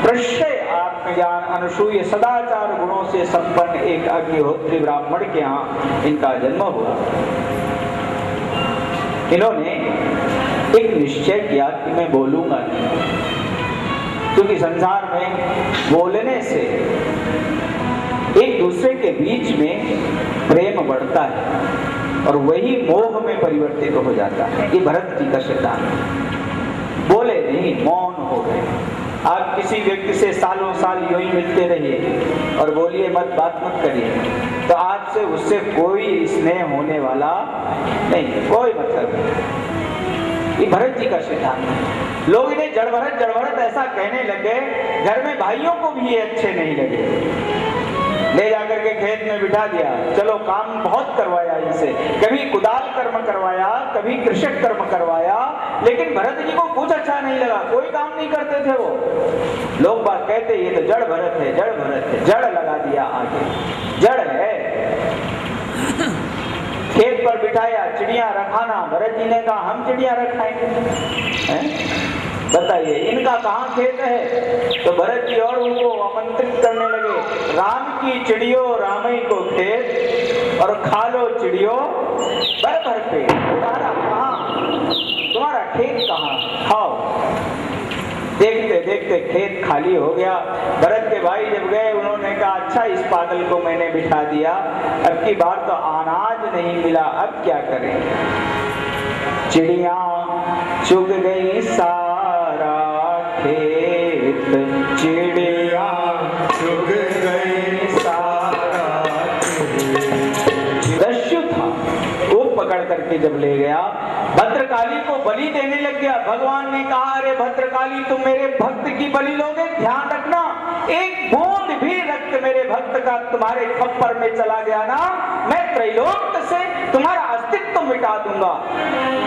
प्रश्रय आत्मज्ञान अनुसूय सदाचार गुणों से संपन्न एक अग्निहोत्री ब्राह्मण के यहाँ इनका जन्म हुआ। इन्होंने एक निश्चय किया कि मैं बोलूंगा नहीं, क्योंकि संसार में बोलने से एक दूसरे के बीच में प्रेम बढ़ता है और वही मोह में परिवर्तित हो जाता है। ये भरत जी का सिद्धांत। बोले नहीं, मौन हो गए। आप किसी व्यक्ति से सालों साल यूं ही मिलते रहिए और बोलिए मत, बात मत करिए, तो आज से उससे कोई स्नेह होने वाला नहीं, कोई मतलब नहीं। ये भरत जी का सिद्धांत है। लोग इन्हें जड़ भरत ऐसा कहने लगे, घर में भाइयों को भी ये अच्छे नहीं लगे। ले जाकर के खेत में बिठा दिया, चलो काम बहुत करवाया इनसे, कभी कुदाल कर्म करवाया, कभी कृषक कर्म करवाया, लेकिन भरत जी को कुछ अच्छा नहीं लगा, कोई काम नहीं करते थे वो। लोग बात कहते ये तो जड़ भरत है, जड़ भरत है, जड़ लगा दिया आगे, जड़ है। खेत पर बिठाया, चिड़िया रखाना, भरत जी ने कहा हम चिड़िया रखाएंगे। बताइए इनका कहाँ खेत है? तो भरत जी और उनको आमंत्रित करने लगे, राम की चिड़ियों रामई को खेत, और खा लो चिड़ियों भर भर पेट। तुम्हारा कहाँ, तुम्हारा खेत कहाँ, खाओ। देखते देखते खेत खाली हो गया। भरत के भाई जब गए, उन्होंने कहा अच्छा इस पागल को मैंने बिठा दिया, अब की बार तो अनाज नहीं मिला, अब क्या करें। चिड़िया चुग गई सारा खेत, चिड़िया चुग गई सारा खेत। दस्यु था, वो पकड़ करके जब ले गया, भद्रकाली को बलि देने लग गया। भगवान ने कहा अरे भद्रकाली तुम मेरे भक्त की बलि लोगे, ध्यान रखना एक बूंद भी रक्त मेरे भक्त का तुम्हारे खप्पर में चला गया ना, मैं त्रैलोक से तुम्हारा अस्तित्व मिटा दूंगा।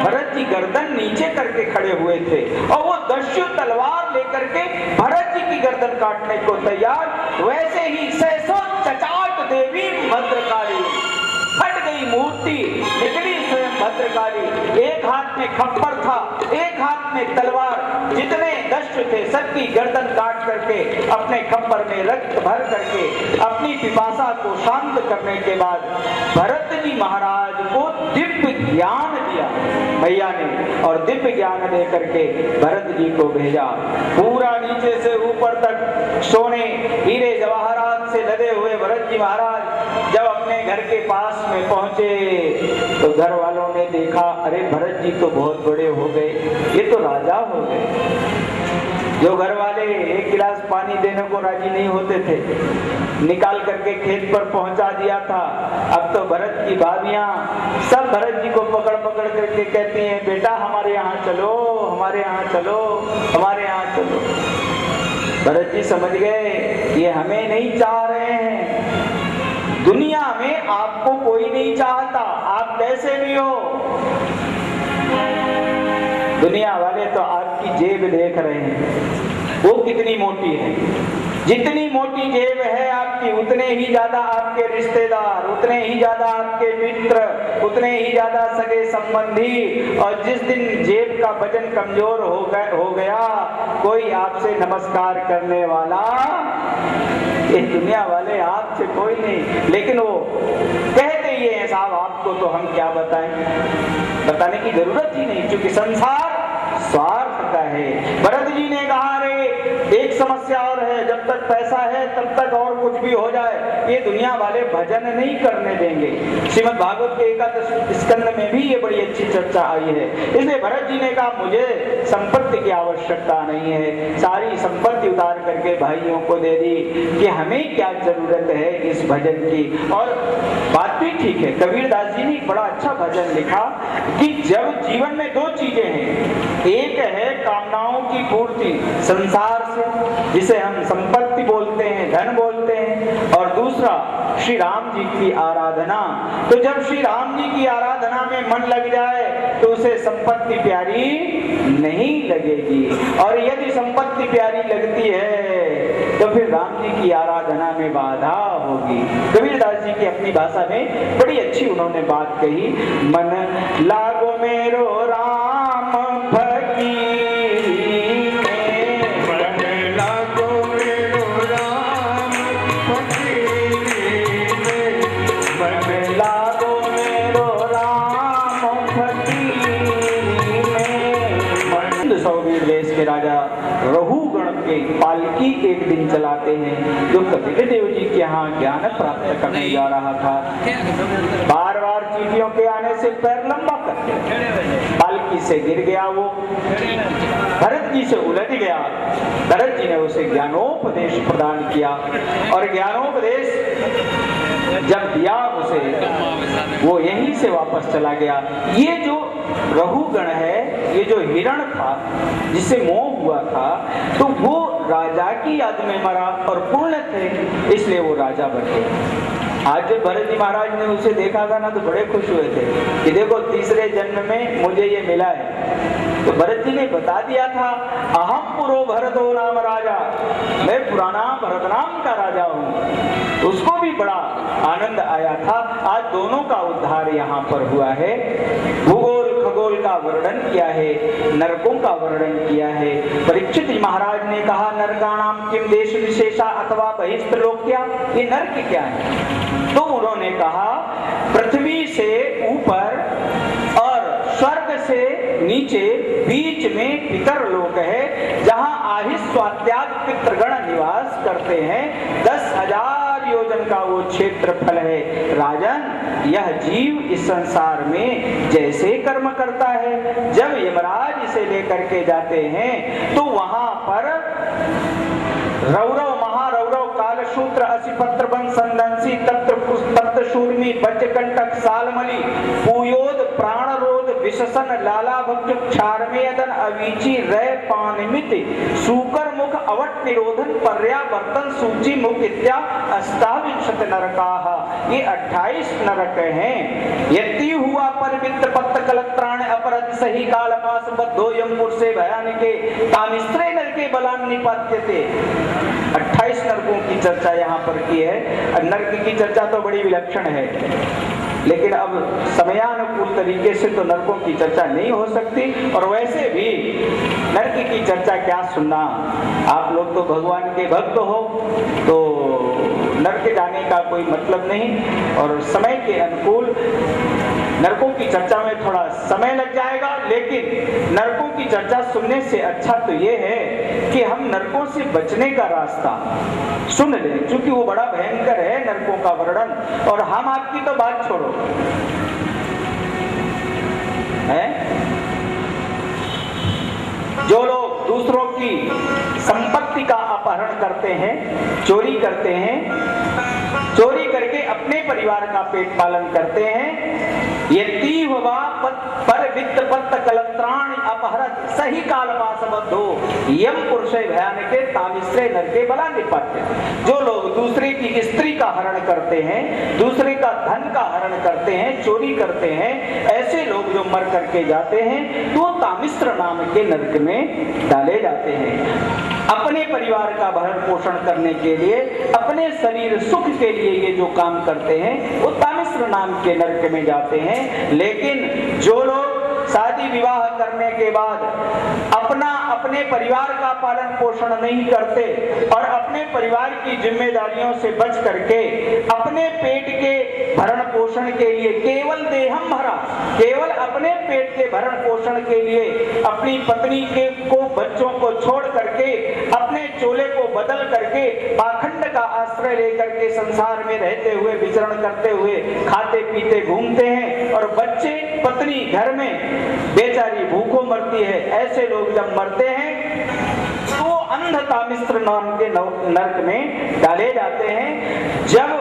भरत जी गर्दन नीचे करके खड़े हुए थे और वो दस्यु तलवार लेकर के भरत जी की गर्दन काटने को तैयार। वैसे ही सहसो चचाट देवी भद्रकाली, फट गई मूर्ति, निकली स्वयं भद्रकाली। एक हाथ में खप्पर था, एक हाथ में तलवार। जितने दस्यु थे सबकी गर्दन काट करके अपने खप्पर में रक्त भर करके अपनी पिपासा को शांत करने के बाद भरत जी महाराज को दिव्य ज्ञान दिया भैया ने, और दिव्य ज्ञान दे करके भरत जी को भेजा। पूरा नीचे से ऊपर तक सोने हीरे जवाहरात से लदे हुए भरत जी महाराज जब अपने घर के पास में पहुंचे तो घर वालों ने देखा अरे भरत जी तो बहुत बड़े हो गए, ये तो राजा हो गए। जो घर वाले एक गिलास पानी देने को राजी नहीं होते थे, निकाल करके खेत पर पहुंचा दिया था। अब तो भरत की भाभियां सब भरत जी को पकड़ पकड़ करके कहती हैं बेटा हमारे यहाँ चलो, हमारे यहाँ चलो, हमारे यहाँ चलो। भरत जी समझ गए ये हमें नहीं चाह रहे हैं, दुनिया में आपको कोई नहीं चाहता, आप कैसे भी हो। दुनिया वाले तो आपकी जेब देख रहे हैं, वो कितनी मोटी है। जितनी मोटी जेब है आपकी, उतने ही ज्यादा आपके रिश्तेदार, उतने ही ज्यादा आपके मित्र, उतने ही ज्यादा सगे संबंधी। और जिस दिन जेब का वजन कमजोर हो गया, कोई आपसे नमस्कार करने वाला, ये दुनिया वाले आपसे कोई नहीं। लेकिन वो कहते ये हैं साहब आपको तो हम क्या बताएं, बताने की जरूरत ही नहीं, क्योंकि संसार स्वार्थ का है। भरत जी ने कहा रे एक समस्या और है, जब तक पैसा है तब तक और कुछ भी हो जाए, ये दुनिया वाले भजन नहीं करने देंगे। श्रीमद् भागवत के एकादश स्कंद में भी ये बड़ी अच्छी चर्चा आई है। इसलिए भरत जी ने कहा मुझे संपत्ति की आवश्यकता नहीं है, सारी संपत्ति उतार करके भाइयों को दे दी कि हमें क्या जरूरत है इस भजन की। और बात भी ठीक है, कबीर दास जी ने बड़ा अच्छा भजन लिखा कि जब जीवन में दो चीजें हैं, एक है कामनाओं की पूर्ति संसार से, जिसे हम संपत्ति बोलते हैं, धन बोलते हैं, और दूसरा श्री राम जी की आराधना। तो जब श्री राम जी की आराधना में मन लग जाए तो उसे संपत्ति प्यारी नहीं लगेगी, और यदि संपत्ति प्यारी लगती है तो फिर राम जी की आराधना में बाधा होगी। कबीरदास जी की अपनी भाषा में बड़ी अच्छी उन्होंने बात कही, मन लागो मेरो राम फकीर में, मन लागो करके पालकी एक दिन चलाते हैं, जो कबीर देव जी के यहाँ ज्ञान प्राप्त करने जा रहा था। बार बार चींटियों के आने से पैर लंबा करके पालकी से गिर गया, वो भरत जी से उलझ गया। भरत जी ने उसे ज्ञानोपदेश प्रदान किया और ज्ञानोपदेश जब दिया उसे, वो यहीं से वापस चला गया। ये जो रहुगण है, ये जो हिरण था जिसे मोह हुआ था, तो वो राजा की याद में मरा और पूर्ण थे, इसलिए वो राजा बन गया। आज जब भरत जी महाराज ने उसे देखा था ना, तो बड़े खुश हुए थे कि देखो तीसरे जन्म में मुझे ये मिला है। तो भरत जी ने बता दिया था, अहम पुरो भरतो नाम राजा, मैं पुराना भरत नाम का राजा हूँ। उसको भी बड़ा आनंद आया था। आज दोनों का उद्धार यहाँ पर हुआ है। भूगोल खगोल का वर्णन किया है, नरकों का वर्णन किया है। परीक्षित महाराज ने कहा, नरकाणाम किम देश विशेषा अथवा बहिस्त्रलोक्या, ये नरक क्या है? तो उन्होंने कहा, पृथ्वी से ऊपर और स्वर्ग से नीचे बीच में पितरलोक है, जहां आहिस्वात्याग पितृगण निवास करते हैं। 10,000 योजन का वो क्षेत्रफल है। राजन, यह जीव इस संसार में जैसे कर्म करता है, जब यमराज इसे लेकर के जाते हैं तो वहां पर रौरव महारौरव कालशूत्र असिपत्र बन संदंसी तत्र शूर्मी बज्रकंटक सालमली पूयोद प्राणरोध विशसन लाला भक्ष क्षारमेयदन अवीची रय पानिमिति सूकर मुख अवट निरोधन पर्यावर्तन सूची मुख इत्या अष्टाविंशत नरकाः। ये 28 नरक हैं। यति हुआ परवित्र पत्त कलत्राण अपरत सही काल पास बद्धो यमपुर से भयानिके तामिस्त्रे नरके बलान निपात्यते। 28 नरकों की चर्चा यहाँ पर की है। नरक की चर्चा तो बड़ी विलक्षण है, लेकिन अब समयानुकूल तरीके से तो नरकों की चर्चा नहीं हो सकती। और वैसे भी नरक की चर्चा क्या सुनना, आप लोग तो भगवान के भक्त हो, तो नरक जाने का कोई मतलब नहीं। और समय के अनुकूल नरकों की चर्चा में थोड़ा समय लग जाएगा, लेकिन नरकों की चर्चा सुनने से अच्छा तो ये है कि हम नरकों से बचने का रास्ता सुन लें, क्योंकि वो बड़ा भयंकर है नरकों का वर्णन। और हम आपकी तो बात छोड़ो, है जो लोग दूसरों की संपत्ति का अपहरण करते हैं, चोरी करते हैं, चोरी करके अपने परिवार का पेट पालन करते हैं, ये तीव वा पर वित्त पत्त कलत्राण अपहरत सही काल पासबद्धो यम पुरुषे भयानिके तामिस्त्रे नरके बला निपात्य। जो लोग दूसरे की स्त्री का हरण करते हैं, दूसरे का धन का हरण करते हैं, चोरी करते हैं, ऐसे लोग जो मर करके जाते हैं तो तामिस्त्र नाम के नरक में डाले जाते हैं। अपने परिवार का भरण पोषण करने के लिए, अपने शरीर सुख के लिए ये जो काम करते हैं वो तामिस्त्र नाम के नरक में जाते हैं। लेकिन जो लोग शादी विवाह करने के बाद अपने परिवार का पालन पोषण नहीं करते और अपने परिवार की जिम्मेदारियों से बच करके अपने पेट के भरण पोषण के लिए केवल देहम भरा, केवल अपने पेट के भरण पोषण के लिए अपनी पत्नी को बच्चों को छोड़ करके अपने चोले को बदल करके पाखंड का आश्रय लेकर के संसार में रहते हुए, विचरण करते हुए, खाते पीते घूमते हैं और बच्चे पत्नी घर में बेचारी भूखों मरती है। ऐसे लोग जब मरते हैं तो अंध तामिस्त्र नाम के नरक में डाले जाते हैं। जब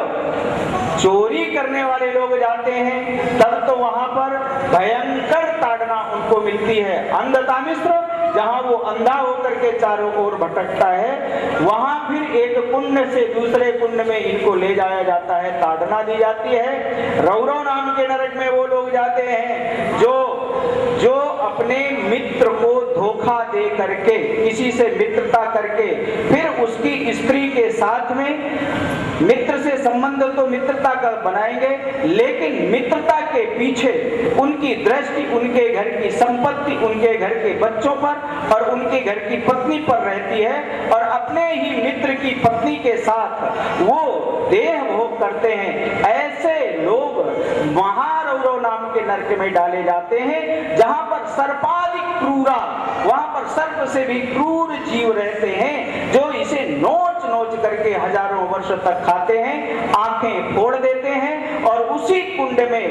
चोरी करने वाले लोग जाते हैं तब तो वहां पर भयंकर ताड़ना उनको मिलती है। अंध तामिस्त्र जहां वो अंधा होकर के चारों ओर भटकता है, वहां फिर एक कुंड से दूसरे कुंड में इनको ले जाया जाता है, ताड़ना दी जाती है। रौरव नाम के नरक में वो लोग जाते हैं जो अपने मित्र को धोखा दे करके, किसी से मित्रता करके, फिर उसकी स्त्री के साथ में मित्र से संबंध तो मित्रता का बनाएंगे, लेकिन मित्रता के पीछे उनकी दृष्टि उनके घर की संपत्ति, उनके घर के बच्चों पर और उनके घर की पत्नी पर रहती है और अपने ही मित्र की पत्नी के साथ वो देह भोग करते हैं। ऐसे लोग महारौरव नाम के नरक में डाले जाते हैं, जहां पर सर्पाधिक क्रूरा, वहां पर सर्प से भी क्रूर जीव रहते हैं, जो इसे नोच नोच करके हजारों वर्ष तक खाते हैं, आंखें फोड़ देते हैं और उसी कुंड में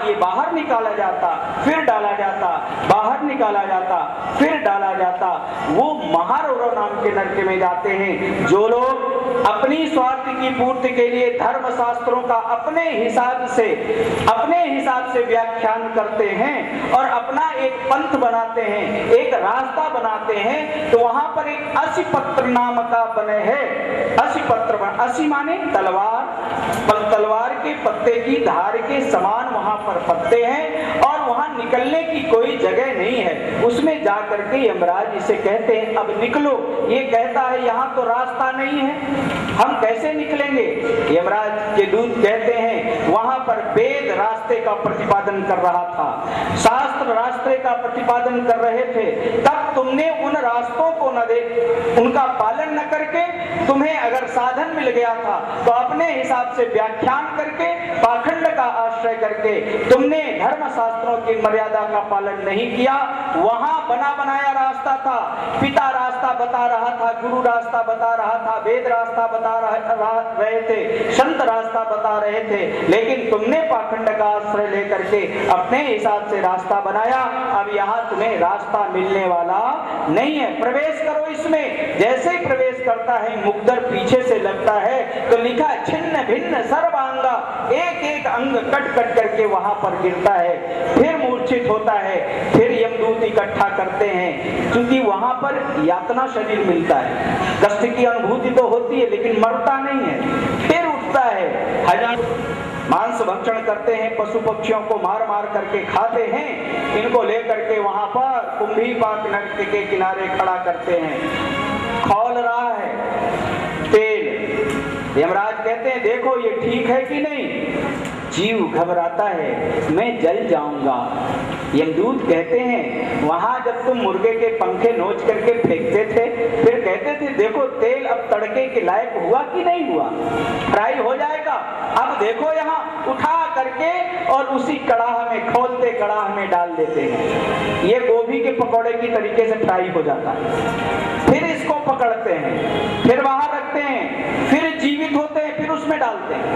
ये बाहर निकाला जाता, फिर डाला जाता, बाहर निकाला जाता, फिर डाला जाता। वो महारौरव नाम के नरक में जाते हैं। जो लोग अपनी स्वार्थ की पूर्ति के लिए धर्म शास्त्रों का अपने हिसाब से व्याख्यान करते हैं और अपना एक पंथ बनाते हैं, एक रास्ता बनाते हैं, तो वहां पर एक असिपत्र नाम का बने है। असी माने तलवार के पत्ते की धार के समान वहां पर पत्ते हैं और वहां निकलने की कोई जगह नहीं है। उसमें जाकर के यमराज इसे कहते हैं अब निकलो। ये कहता है यहाँ तो रास्ता नहीं है, हम कैसे निकलेंगे? यमराज के दूत कहते हैं वहां पर वेद रास्ते का प्रतिपादन कर रहा था, शास्त्र रास्ते का प्रतिपादन कर रहे थे, तब तुमने उन रास्तों को उनका पालन न करके, तुम्हें अगर साधन मिल गया था तो अपने हिसाब से व्याख्यान करके, पाखंड का आश्रय करके तुमने धर्म शास्त्रों की मर्यादा का पालन नहीं किया। वहां बना बनाया रास्ता था, पिता रास्ता बता रहा था, गुरु रास्ता बता रहा था, वेद रास्ता बता रहे थे, संत रास्ता बता रहे थे, लेकिन तुमने पाखंड का आश्रय लेकर के अपने हिसाब से रास्ता बनाया। अब यहाँ तुम्हें रास्ता मिलने वाला नहीं है, प्रवेश करो इसमें। जैसे ही प्रवेश करता है मुग्धर पीछे से लगता है तो लिखा छिन्न भिन्न सर्वांगा, एक एक अंग कट कट करके वहां पर गिरता है, फिर मूर्छित होता है, फिर यमदूत इकट्ठा करते हैं, क्योंकि वहां पर यातना शरीर मिलता है, कष्ट की अनुभूति तो होती है लेकिन मरता नहीं है, फिर उठता है। हजार मांस भक्षण करते हैं, पशु पक्षियों को मार मार करके खाते हैं, इनको लेकर के वहां पर कुंभी पाक नरक के किनारे खड़ा करते हैं। खौल रहा है तेल। यमराज कहते हैं देखो ये ठीक है कि नहीं? जीव घबराता है, मैं जल जाऊंगा। यमदूत कहते हैं वहां जब तुम मुर्गे के पंखे नोच करके फेंकते थे, फिर कहते थे देखो तेल अब तड़के के लायक हुआ कि नहीं हुआ, फ्राई हो जाएगा। अब देखो यहाँ उठा करके और उसी कड़ाह में, खोलते कड़ाह में डाल देते हैं। ये गोभी के पकौड़े की तरीके से फ्राई हो जाता है। फिर इसको पकड़ते हैं, फिर वहां रखते हैं, फिर जीवित होते हैं, फिर उसमें डालते हैं।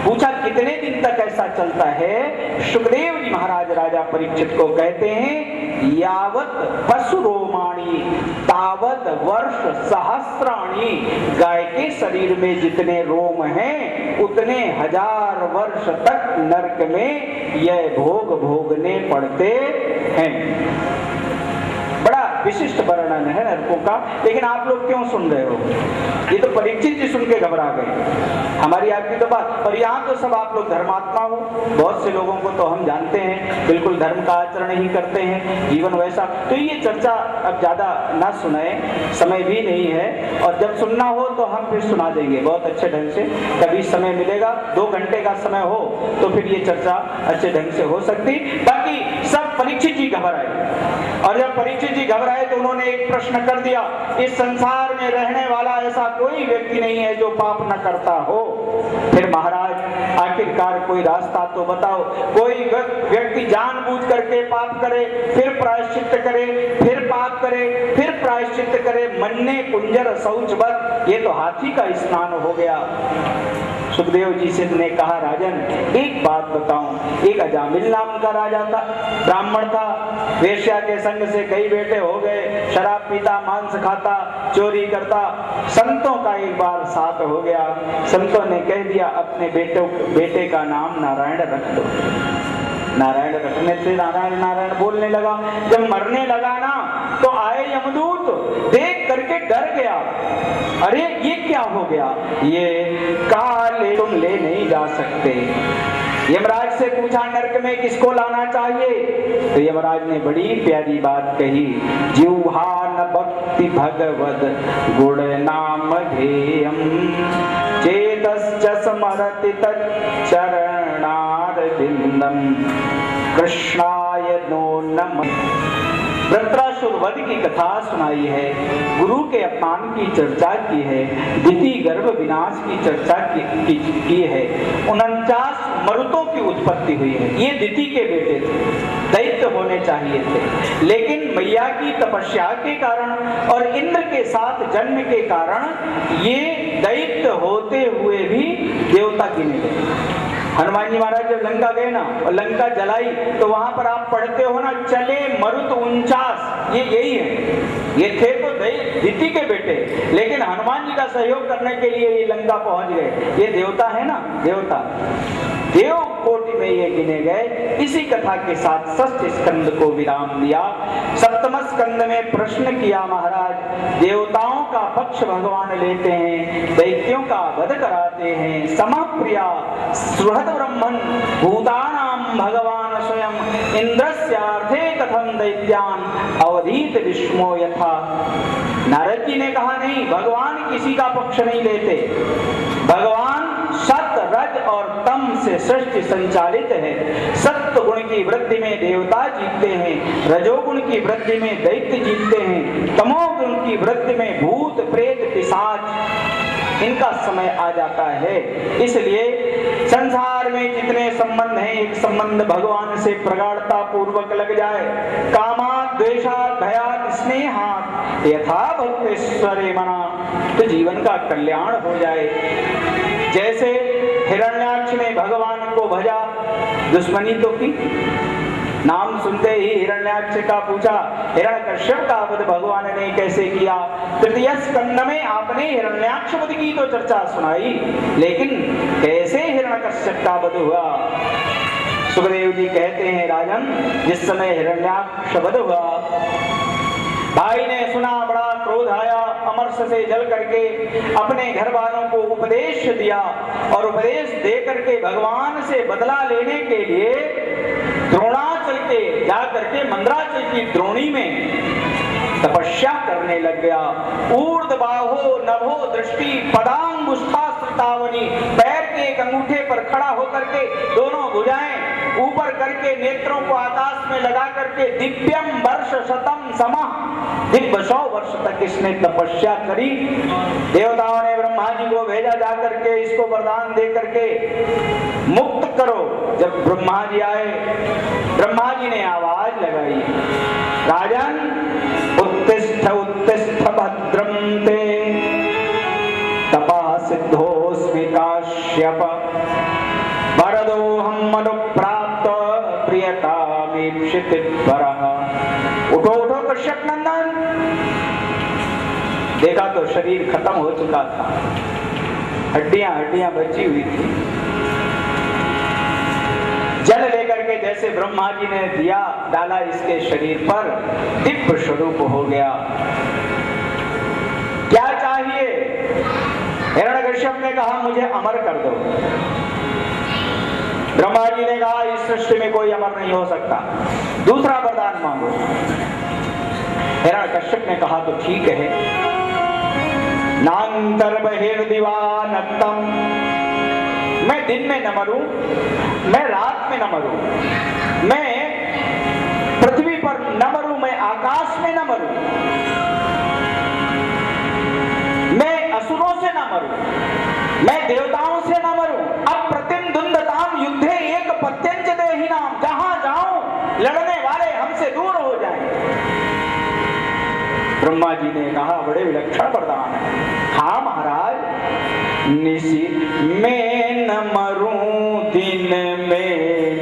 पूछा कितने दिन तक ऐसा चलता है? सुखदेव जी महाराज राजा परीक्षित को कहते हैं यावत पशु रोमाणी तावत वर्ष सहस्राणी। गाय के शरीर में जितने रोम हैं उतने हजार वर्ष तक नरक में यह भोग भोगने पड़ते हैं। बड़ा विशिष्ट वर्णन है नरकों का, लेकिन आप लोग क्यों सुन रहे हो? ये तो परीक्षित जी सुन के घबरा गए, हमारी आपकी तो बात। और यहाँ तो सब आप लोग धर्मात्मा हो, बहुत से लोगों को तो हम जानते हैं बिल्कुल धर्म का आचरण ही करते हैं, जीवन वैसा। तो ये चर्चा अब ज्यादा ना सुनाए, समय भी नहीं है, और जब सुनना हो तो हम फिर सुना देंगे बहुत अच्छे ढंग से। कभी समय मिलेगा, 2 घंटे का समय हो तो फिर ये चर्चा अच्छे ढंग से हो सकती। बाकी सब परीक्षित जी घबराए, और जब परीक्षित जी घबराए तो उन्होंने एक प्रश्न कर दिया, इस संसार में रहने वाला ऐसा कोई व्यक्ति नहीं है जो पाप न करता हो। फिर महाराज आखिरकार कोई रास्ता तो बताओ। कोई व्यक्ति जानबूझ करके पाप करे, फिर प्रायश्चित करे, फिर पाप करे, फिर प्रायश्चित करे, मन्ने कुंजर शौचवत, ये तो हाथी का स्नान हो गया। सुखदेव जी से ने कहा राजन एक बात बताऊं, एक अजामिल नाम का राजा था, ब्राह्मण था, वेश्या के संग से कई बेटे हो गए, शराब पीता, मांस खाता, चोरी करता। संतों का एक बार साथ हो गया, संतों ने कह दिया अपने बेटे का नाम नारायण रख दो। नारायण रखने से नारायण नारायण बोलने लगा। जब मरने लगा ना तो आए यमदूत, देख करके डर गया, अरे ये क्या हो गया? ये काले तुम ले नहीं जा सकते। यमराज से पूछा नरक में किसको लाना चाहिए? तो यमराज ने बड़ी प्यारी बात कही, जिह्वान भक्ति भगवद गुण नाम ध्येयम चेतश्च स्मरति तच्चरणारविंदम कृष्णाय नो नमः। वृत्रासुर वध की कथा सुनाई है, गुरु के अपमान की चर्चा की है, दिति गर्भ विनाश की चर्चा की है। 49 मरुतों की उत्पत्ति हुई है। ये दिति के बेटे थे, दैत्य होने चाहिए थे, लेकिन मैया की तपस्या के कारण और इंद्र के साथ जन्म के कारण ये दैत्य होते हुए भी देवता गिने गए। हनुमान जी महाराज जब लंका गए ना और लंका जलाई तो वहां पर आप पढ़ते हो ना, चले मरुत 49, ये यही है। ये थे तो दिति के बेटे, लेकिन हनुमान जी का सहयोग करने के लिए ये लंका पहुंच गए। ये देवता है ना, देवता देव कोटि में ये गिने गए। इसी कथा के साथ षष्ठ स्कंद को विराम दिया। सप्तम स्कंद में प्रश्न किया महाराज, देवताओं का पक्ष भगवान लेते हैं, दैत्यों का वध कराते हैं। समप्रिया सुहृद ब्रह्मन् भूतानां भगवान स्वयं इंद्रस्यार्थे कथम दैत्यान अवधीत विष्मो यथा। नारद जी ने कहा नहीं, भगवान किसी का पक्ष नहीं लेते। भगवान सत रज और तम से सृष्टि संचालित है। सत्य गुण की वृद्धि में देवता जीतते हैं, रजोगुण की वृद्धि में दैत्य जीतते हैं, तमोगुण की वृद्धि में भूत प्रेत पिशाच इनका समय आ जाता है। इसलिए संसार में जितने संबंध हैं, एक संबंध भगवान से प्रगाढ़ता पूर्वक लग जाए। कामात् द्वेषात् भयात् स्नेहात् यथा भक्तेश्वरे मना, तो जीवन का कल्याण हो जाए। जैसे हिरण्याक्ष ने भगवान को भजा, दुश्मनी तो की, नाम सुनते ही हिरण्याक्ष का पूछा, हिरण्यकश्यप का वध भगवान ने कैसे किया। तृतीय स्कंद में आपने हिरण्याक्ष वध की तो चर्चा सुनाई, लेकिन कैसे हिरण्यकश्यप का वध हुआ। सुखदेव जी कहते हैं, राजन जिस समय हिरण्याक्ष वध हुआ, भाई ने सुना, बड़ा क्रोध आया, अमरस से जल करके अपने घर वालों को उपदेश दिया और उपदेश दे करके भगवान से बदला लेने के लिए द्रोणाचल के जा करके मंदराचल की द्रोणी में तपस्या करने लग गया। ऊर्ध्व बाहो नभो दृष्टि पदांगुष्ठास्तावनी, पैर के एक अंगूठे पर खड़ा होकर के दोनों भुजाएं ऊपर करके नेत्रों को आकाश में लगा करके दिव्यम वर्ष शतम समः, दिव्य 100 वर्ष तक इसने तपस्या करी। देवताओं ने ब्रह्मा जी को भेजा जा करके इसको वरदान दे करके मुक्त करो। जब ब्रह्मा जी आए, ब्रह्मा जी ने आवाज लगाई, राजन उत्तिष्ठ उत्तिष्ठ भद्रं ते तपः सिद्धोस्मि काश्यप वरदोऽहं मनुप्राप्त प्रियतामीप्सित वरः। उठो उठो कश्यप नंदन। देखा तो शरीर खत्म हो चुका था, हड्डियां हड्डियां बची हुई थी। जल लेकर के जैसे ब्रह्मा जी ने दिया डाला इसके शरीर पर, दिव्य स्वरूप हो गया। क्या चाहिए? हिरण्यकश्यप ने कहा, मुझे अमर कर दो। ब्रह्मा जी ने कहा, इस सृष्टि में कोई अमर नहीं हो सकता, दूसरा वरदान मांगो। हिरण्यकश्यप ने कहा, तो ठीक है, नान्तर्बहिर्दिवानक्तम्, मैं दिन में न मरूं, मैं रात में न मरूं, मैं पृथ्वी पर न मरूं, मैं आकाश में न मरूं, मैं असुरों से न मरूं, मैं देवताओं से न मरूं। अप्रतिम दुंदताम युद्धे एक पत्यंच देहिनाम, जहां जाऊं लड़ने वाले हमसे दूर हो जाएं। ब्रह्मा जी ने कहा, बड़े विलक्षण वरदान है। हाँ महाराज, निशी में न मरूं, दिन में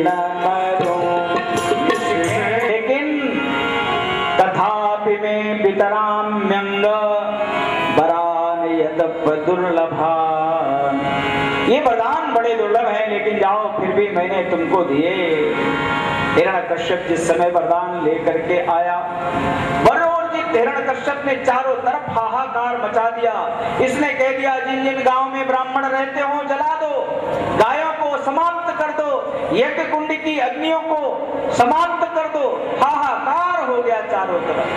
न मरूं, लेकिन तथापि में पितराम्यंग वरान यद्यप दुर्लभान। ये वरदान बड़े दुर्लभ हैं, लेकिन जाओ, फिर भी मैंने तुमको दिए। हिरण्यकश्यप जिस समय वरदान लेकर के आया, हिरण्यकश्यप ने चारों तरफ हाहाकार मचा दिया। इसने कह दिया, जिन जिन गांव में ब्राह्मण रहते हो जला दो, गायों को समाप्त कर दो, यज्ञ कुंड की अग्नियों को समाप्त कर दो। हाहाकार हो गया चारों तरफ।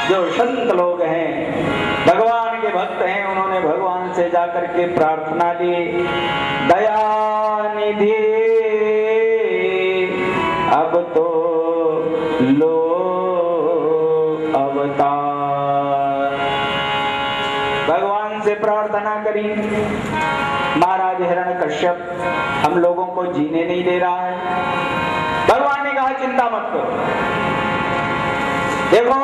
जो संत लोग हैं, भगवान के भक्त हैं, उन्होंने भगवान से जाकर के प्रार्थना दी, दयानिधि अब तो लो अवतार। भगवान से प्रार्थना करी, करी। महाराज हिरण्यकश्यप हम लोगों को जीने नहीं दे रहा है। भगवान ने कहा चिंता मत करो, देखो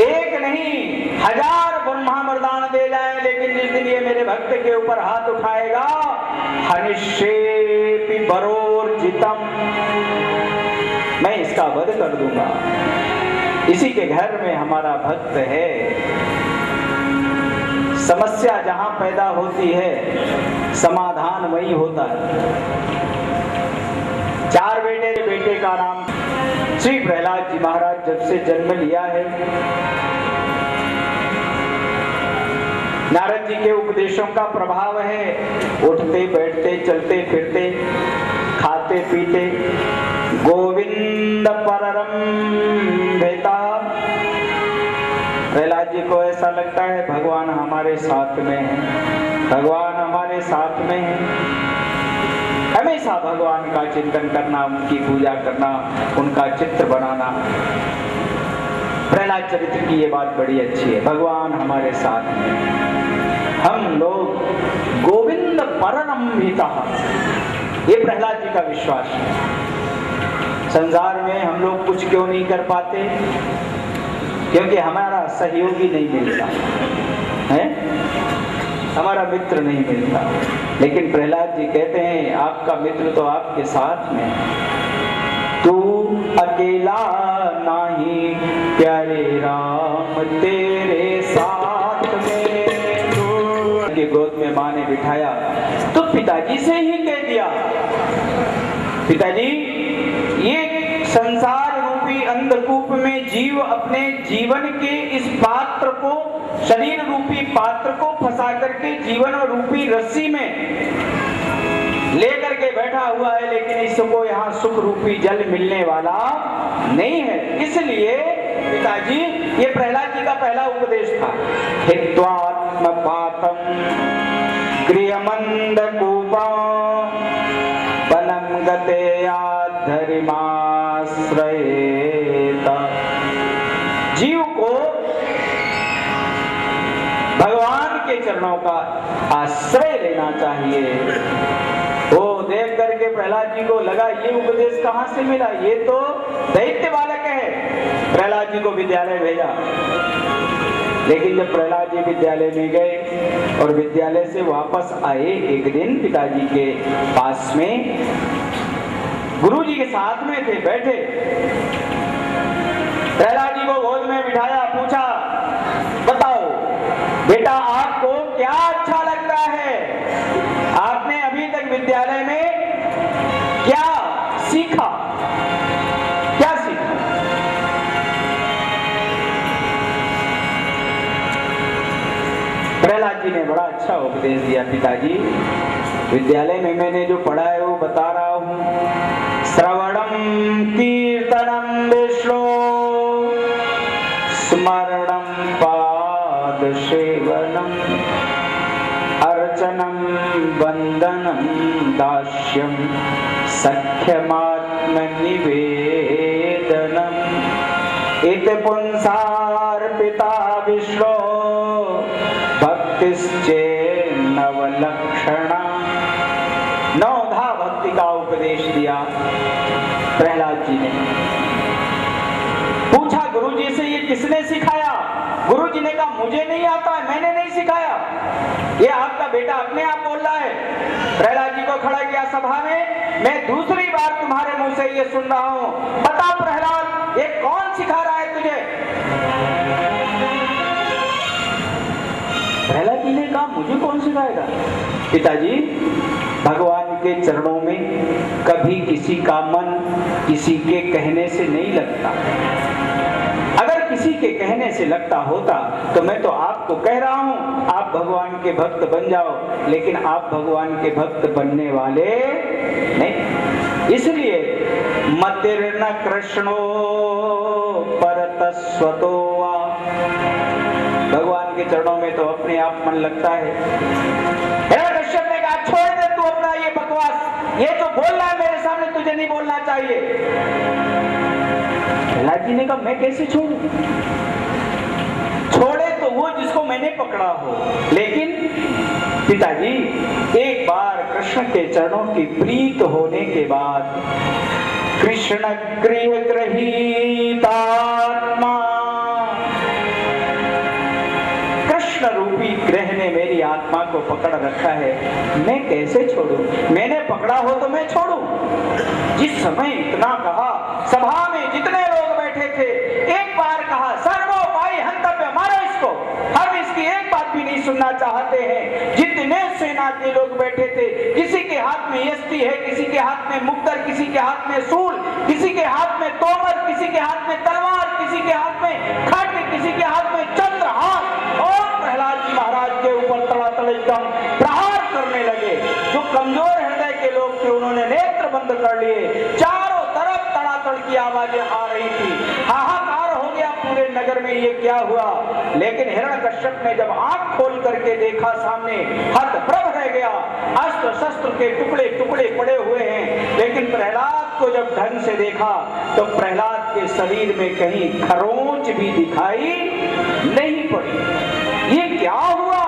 एक नहीं 1000 ब्रह्मा वरदान दे जाए, लेकिन जिस दिन ये मेरे भक्त के ऊपर हाथ उठाएगा, हनिष्येपि वरोर्जितम, मैं इसका वध कर दूंगा। इसी के घर में हमारा भक्त है। समस्या जहां पैदा होती है समाधान वही होता है। 4 बेटे का नाम श्री प्रहलाद जी महाराज जब से जन्म लिया है, नारद जी के उपदेशों का प्रभाव है। उठते बैठते चलते फिरते खाते पीते गोविंद पररम भेता। प्रहलाद जी को ऐसा लगता है भगवान हमारे साथ में है, भगवान हमारे साथ में है। हमेशा भगवान का चिंतन करना, उनकी पूजा करना, उनका चित्र बनाना। प्रहलाद चरित्र की ये बात बड़ी अच्छी है, भगवान हमारे साथ में। हम लोग गोविंद पररम्भिता, ये प्रहलाद जी का विश्वास है। संसार में हम लोग कुछ क्यों नहीं कर पाते? क्योंकि हमारा सहयोगी नहीं मिलता है, हमारा मित्र नहीं मिलता। लेकिन प्रहलाद जी कहते हैं आपका मित्र तो आपके साथ में, तू अकेला नहीं प्यारे राम तेरे साथ में। के गोद में माँ ने बिठाया तो पिताजी से ही कह दिया, पिताजी ये संसार रूपी अंधकूप में जीव अपने जीवन के इस पात्र को, शरीर रूपी पात्र को फंसा करके जीवन रूपी रस्सी में लेकर के बैठा हुआ है, लेकिन इसको यहाँ सुख रूपी जल मिलने वाला नहीं है। इसलिए पिताजी, ये प्रहलाद जी का पहला उपदेश था, हित्वात्मपातम गृहमंदकूपा वनं गतेयाद्धरिमाश्रयेत। जीव को भगवान के चरणों का आश्रय लेना चाहिए। वो देख करके प्रहलाद जी को लगा ये उपदेश कहां से मिला, ये तो दैत्य बालक है। प्रहलाद जी को विद्यालय भेजा, लेकिन जब प्रहलाद जी विद्यालय में गए और विद्यालय से वापस आए, एक दिन पिताजी के पास में गुरु जी के साथ में थे बैठे, प्रहलाद जी को गोद में बिठाया, पूछा बताओ बेटा आपको क्या अच्छा लगता है, आपने अभी तक विद्यालय में क्या सीखा, क्या सीखा? प्रहलाद जी ने बड़ा अच्छा उपदेश दिया, पिताजी विद्यालय में मैंने जो पढ़ा है वो बता रहा हूं। श्रवणम कीर्तनम विष्णु स्मरणम पाद सेवनम अर्चनम वंदनम दास्यम सख्यमात्म निवेदनम इति पुंसार्पिता विष्णु भक्तिश्चेन्नवलक्षणा। 9 धा भक्ति का उपदेश दिया प्रहलाद जी ने। पूछा गुरुजी से ये किसने सिखाया? गुरुजी ने कहा मुझे नहीं आता है, मैंने नहीं सिखाया, ये आपका बेटा अपने आप बोल रहा है। प्रहलाद जी को खड़ा किया सभा में, मैं दूसरी बार तुम्हारे मुंह से ये सुन रहा हूं, बता प्रहलाद ये कौन सिखा रहा है तुझे? प्रहलाद जी ने कहा मुझे कौन सिखाएगा? पिताजी भगवान के चरणों में कभी किसी का मन किसी के कहने से नहीं लगता। अगर किसी के कहने से लगता होता तो मैं तो आपको कह रहा हूं आप भगवान के भक्त बन जाओ, लेकिन आप भगवान के भक्त बनने वाले नहीं। इसलिए मतिर्न कृष्णो परतस्वतो वा, भगवान के चरणों में तो अपने आप मन लगता है। हिरण्यकश्यप ने कहा छोड़ दे तू अपना ये बकवास, ये जो बोलना है मेरे सामने तुझे नहीं बोलना चाहिए। प्रहलाद जी ने कहा मैं कैसे छोड़ूं? छोड़े तो वो जिसको मैंने पकड़ा हो। लेकिन पिताजी, एक बार कृष्ण के चरणों की प्रीत होने के बाद कृष्ण गृह गृहीतात्मा, कृष्ण रूपी ग्रह ने मेरी आत्मा को पकड़ रखा है, मैं कैसे छोड़ूं? मैंने पकड़ा हो तो मैं छोड़ूं? जिस समय इतना कहा, सभा में जितने लोग बैठे थे एक बार कहा, सर्वोपाय हंतव्य, मारो इसको, हम इसकी एक बात भी नहीं सुनना चाहते हैं। जितने सेना के लोग बैठे थे, किसी के हाथ में यष्टि है, किसी के हाथ में मुक्तर, किसी के हाथ में सूल, किसी के हाथ में तोमर, किसी के हाथ में तलवार, किसी के हाथ में खड्ग, किसी के हाथ में चंद्रहास, और प्रहलाद जी महाराज के ऊपर तड़ातड़ एकदम प्रहार करने लगे। जो कमजोर हृदय के लोग थे उन्होंने नेत्र बंद कर लिए। चारों तरफ तड़ातड़ की आवाजें आ रही थी, हाहाकार हो गया पूरे नगर में, ये क्या हुआ? लेकिन हिरण्यकश्यप ने जब आंख खोल करके देखा, सामने हतप्रभ रह गया, अस्त्र शस्त्र के टुकड़े टुकड़े पड़े हुए हैं। लेकिन प्रहलाद को जब ढंग से देखा तो प्रहलाद के शरीर में कहीं खरोंच भी दिखाई नहीं पड़ी। ये क्या हुआ?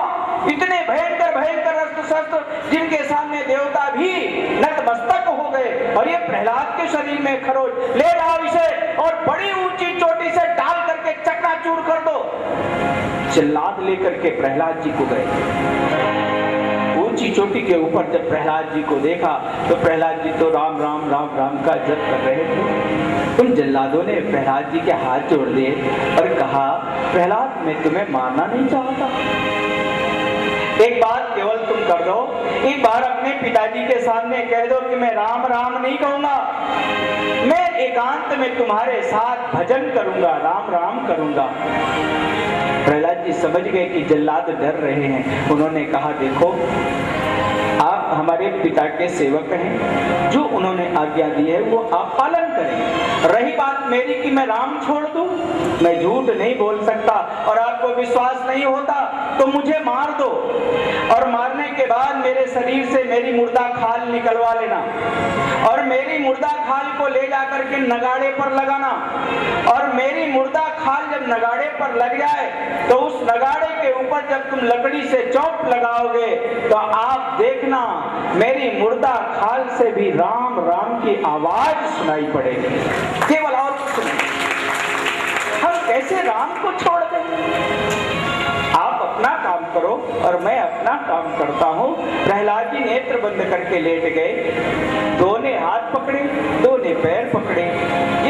इतने भयंकर भयंकर अस्त्र शस्त्र जिनके सामने देवता भी नतमस्तक हो गए, और ये प्रहलाद के शरीर में खरोच। ले जाओ इसे और बड़ी ऊंची चोटी से डाल करके चकनाचूर कर दो। जल्लाद लेकर के प्रहलाद जी को गए। ऊंची चोटी के ऊपर जब प्रहलाद जी को देखा तो प्रहलाद जी तो राम राम राम राम का जप कर रहे थे। उन जल्लादों ने प्रहलाद जी के हाथ जोड़ दिए और कहा, प्रहलाद, मैं तुम्हें मारना नहीं चाहता, एक बात केवल तुम कर दो, एक बार अपने पिताजी के सामने कह दो कि मैं राम राम नहीं कहूंगा, मैं एकांत में तुम्हारे साथ भजन करूंगा, राम राम करूंगा। प्रहलाद जी समझ गए कि जल्लाद डर रहे हैं। उन्होंने कहा, देखो, आप हमारे पिता के सेवक हैं, जो उन्होंने आज्ञा दी है वो आप पालन करें। रही बात मेरी कि मैं राम छोड़ दूं, मैं झूठ नहीं बोल सकता, और आपको विश्वास नहीं होता तो मुझे मार दो, और मारने के बाद मेरे शरीर से मेरी मुर्दा खाल निकलवा लेना, और मेरी मुर्दा खाल को ले जाकर के नगाड़े पर लगाना, और मेरी मुर्दा खाल जब नगाड़े पर लग जाए तो उस नगाड़े के ऊपर जब तुम लकड़ी से चौक लगाओगे तो आप देखना मेरी मुर्दा खाल से भी राम राम की आवाज सुनाई पड़ेगी, केवल और कुछ नहीं। हम कैसे राम को छोड़ दें? आप अपना काम करो और मैं अपना काम करता हूँ। प्रहलाद जी नेत्र बंद करके लेट गए, दो ने हाथ पकड़े, दो ने पैर पकड़े।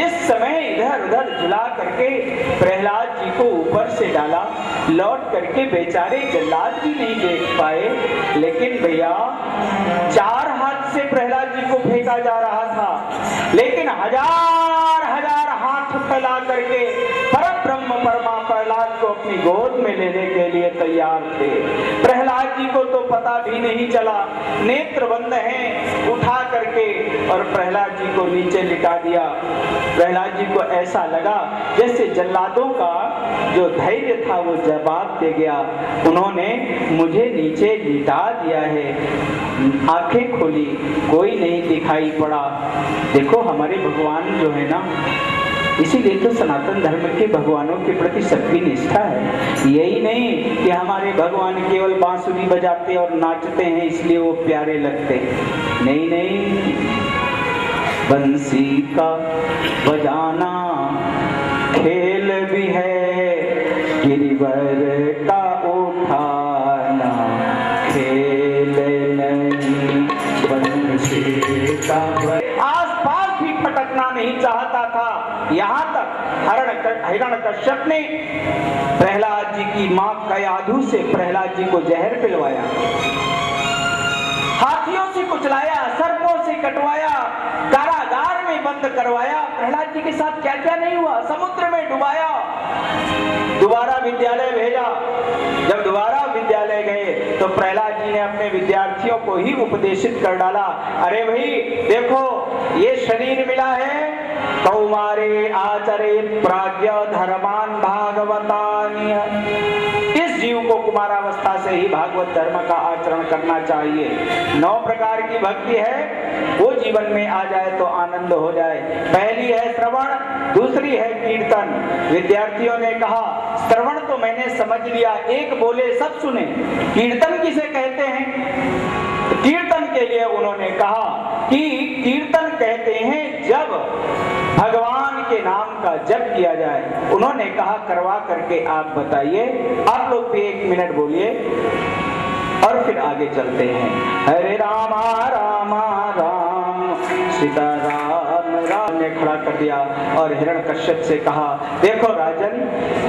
इस समय इधर उधर झुला करके प्रहलाद जी को ऊपर से डाला, लौट करके बेचारे जल्लाद जी नहीं देख पाए। लेकिन भैया, चार हाथ से प्रहलाद जी को फेंका जा रहा था, लेकिन हजार हजार हाथ फैला करके परम ब्रह्म परमा प्रहलाद को अपनी गोद में लेने के लिए तैयार थे। प्रहलाद जी को तो पता भी नहीं चला, नेत्र बंद हैं, उठा करके और प्रहलाद जी को नीचे लिटा दिया। प्रहलाद जी को ऐसा लगा जैसे जल्लादों का जो धैर्य था वो जवाब दे गया। उन्होंने मुझे नीचे लिटा दिया है, आंखें खोली, कोई नहीं दिखाई पड़ा। देखो, हमारे भगवान जो है ना, इसीलिए तो सनातन धर्म के भगवानों के प्रति सबकी निष्ठा है। यही नहीं कि हमारे भगवान केवल बांसुरी बजाते और नाचते हैं इसलिए वो प्यारे लगते, नहीं नहीं, बंसी का बजाना खेल भी है, गिरिवर का उठाना खेल नहीं, बंसी का आसपास भी फटकना नहीं चाहता था। यहाँ तक हिरण्यकश्यप ने प्रहलाद जी की मां कयाधु से प्रहलाद जी को जहर पिलवाया, हाथियों से कुचलाया, सर्पों से कटवाया, कारागार में बंद करवाया। प्रहलाद जी के साथ क्या क्या नहीं हुआ, समुद्र में डुबाया, दोबारा विद्यालय भेजा। जब दोबारा विद्यालय गए तो प्रहलाद जी ने अपने विद्यार्थियों को ही उपदेशित कर डाला, अरे भाई देखो, ये शरीर मिला है, कौमारे आचरेत प्राज्ञ धर्मान भागवतानि, इस जीव को कुमारावस्था से ही भागवत धर्म का आचरण करना चाहिए। 9 प्रकार की भक्ति है, वो जीवन में आ जाए तो आनंद हो जाए। पहली है श्रवण, दूसरी है कीर्तन। विद्यार्थियों ने कहा श्रवण तो मैंने समझ लिया, एक बोले सब सुने, कीर्तन किसे कहते हैं? कीर्तन के लिए उन्होंने कहा कि कीर्तन कहते हैं जब भगवान के नाम का जप किया जाए। उन्होंने कहा करवा करके आप बताइए। आप लोग भी 1 मिनट बोलिए और फिर आगे चलते हैं। हरे रामा रामा राम सीता राम राम ने खड़ा कर दिया और हिरण्यकश्यप से कहा देखो राजन,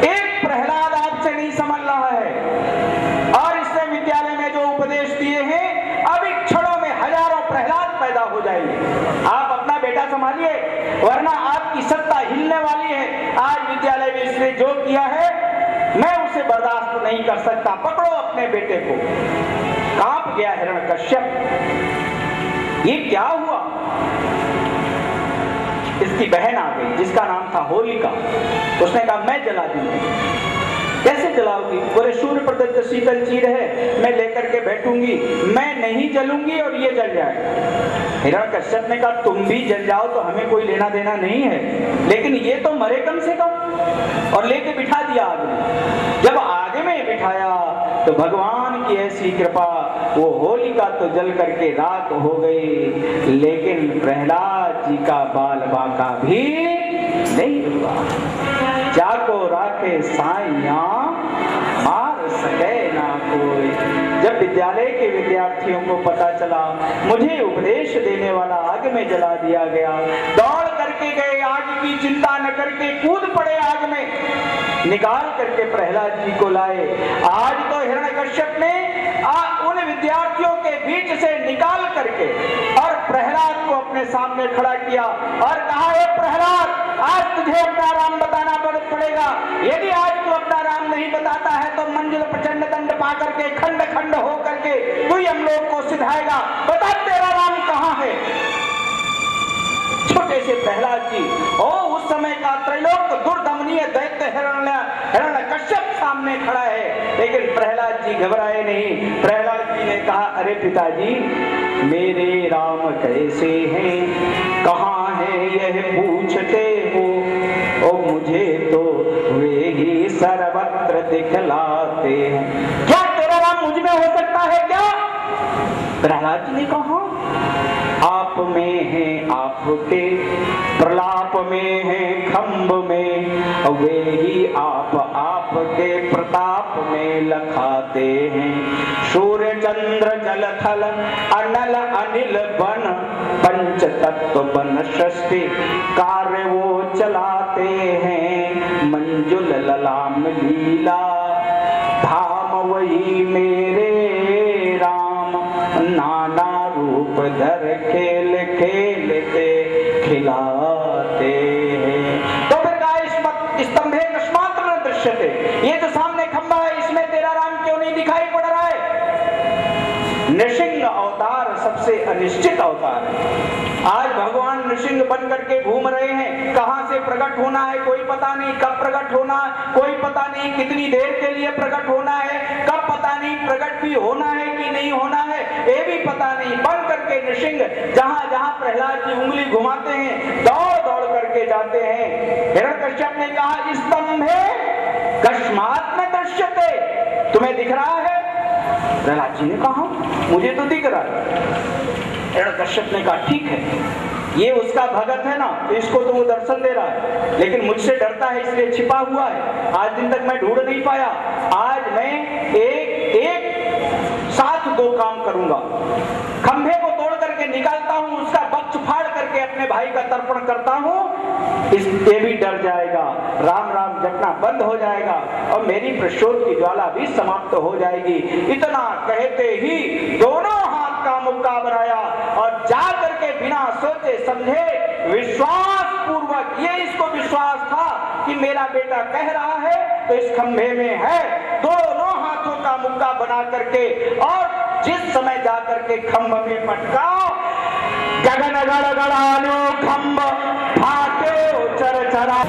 एक प्रहलाद आपसे नहीं समझ रहा है और इसने विद्यालय में जो उपदेश दिए हैं अभी क्षणों में हजारों प्रहलाद पैदा हो जाएंगे। आप अपना बेटा संभालिए वरना आपकी सत्ता हिलने वाली है। आज विद्यालय में इसने जो किया है मैं उसे बर्दाश्त नहीं कर सकता। पकड़ो अपने बेटे को। कांप गया हिरण्यकश्यप, ये क्या हुआ? इसकी बहन आ गई जिसका नाम था होलिका। उसने कहा मैं जला दूंगी। कैसे जलाओगी? बोले सूर्य प्रदत्त शीतल चीर है, मैं लेकर के बैठूंगी, मैं नहीं जलूंगी और ये जल जाएगा। हिरण्यकश्यप ने कहा तुम भी जल जाओ तो हमें कोई लेना देना नहीं है, लेकिन ये तो मरे कम से कम। और लेके बिठा दिया आग में। जब आग में बिठाया तो भगवान की ऐसी कृपा, वो होलिका तो जल करके राख हो गई, लेकिन प्रहलाद जी का बाल बांका भी नहीं हुआ। जाको राखे साइया मार सके ना कोई। जब विद्यालय के विद्यार्थियों को पता चला मुझे उपदेश देने वाला आग में जला दिया गया, दौड़ करके गए, आग की चिंता न करके कूद पड़े आग में, निकाल करके प्रहलाद जी को लाए। आज तो हिरण्यकश्यप ने उन विद्यार्थियों के बीच से निकाल करके और प्रहलाद को अपने सामने खड़ा किया और कहा हे प्रहलाद, आज तुझे अपना राम बताना पड़ेगा। यदि आज तू अपना राम नहीं बताता है तो मंजुल प्रचंड दंड पा करके खंड खंड हो करके तू हम लोग को सिधाएगा। बता तेरा राम कहाँ है? छोटे से प्रहलाद जी, ओ उस समय का त्रैलोक दुर्दमनीय दैत्य हिरण्यकश्यप सामने खड़ा है, लेकिन प्रहलाद जी घबराए नहीं। प्रहलाद जी ने कहा अरे पिताजी, मेरे राम कैसे हैं, कहाँ हैं यह पूछते हो? ओ मुझे तो वे ही सर्वत्र दिखलाते हैं। क्या तेरा राम मुझ में हो सकता है क्या? प्रहलाद जी ने कहा आप में है आपके, प्रलाप में है खंभ में, वे ही आप आपके प्रताप में लखाते हैं। सूर्य चंद्र जल थल अनल अनिल बन, पंच तत्व बन सृष्टि कार्य वो चलाते हैं। मंजुल ललाम लीला धाम वही मेरे राम, नाना रूप धर खेल खेलते खिलाते हैं। तो फिर कहा स्तंभे कस्मात् न दृश्यते, ये जो सामने खंभा है इसमें तेरा राम क्यों नहीं दिखाई पड़ रहा है? नृसिंह अवतार सबसे अनिश्चित अवतार है। आज भगवान नृसिंह बन करके घूम रहे हैं। कहां से प्रकट होना है कोई पता नहीं, कब प्रकट होना कोई पता नहीं, कितनी देर के लिए प्रकट होना है, कब पता नहीं, प्रकट भी होना है कि नहीं होना है ये भी पता नहीं। बन करके नृसिंह जहां जहां प्रहलाद जी उंगली घुमाते हैं दौड़ दौड़ करके जाते हैं। हिरण्यकश्यप ने कहा स्तंभे कस्मात् न दृश्यते, तुम्हें दिख रहा है? प्रहलाद जी ने कहा मुझे तो दिख रहा है। हिरण्यकश्यप ने कहा ठीक है, ये उसका भगत है ना, तो इसको तो वो दर्शन दे रहा है, लेकिन मुझसे डरता है इसलिए छिपा हुआ है। आज दिन तक मैं ढूंढ नहीं पाया। आज मैं एक साथ 2 काम करूंगा। खंभे को तोड़ करके निकालता हूं, उसका वक्ष फाड़ करके अपने भाई का तर्पण करता हूं, ये भी डर जाएगा, राम राम जपना बंद हो जाएगा और मेरी प्रशोध की ज्वाला भी समाप्त हो जाएगी। इतना कहते ही दोनों हाथ का मुक्का बनाया और जा करके बिना सोचे समझे विश्वास पूर्वक, ये इसको विश्वास था कि मेरा बेटा कह रहा है तो इस खंभे में है, दोनों हाथों का मुक्का बना करके और जिस समय जा करके खंभ में पटका, गगन गड़ गड़ालो खंभ फाटे चर चरा।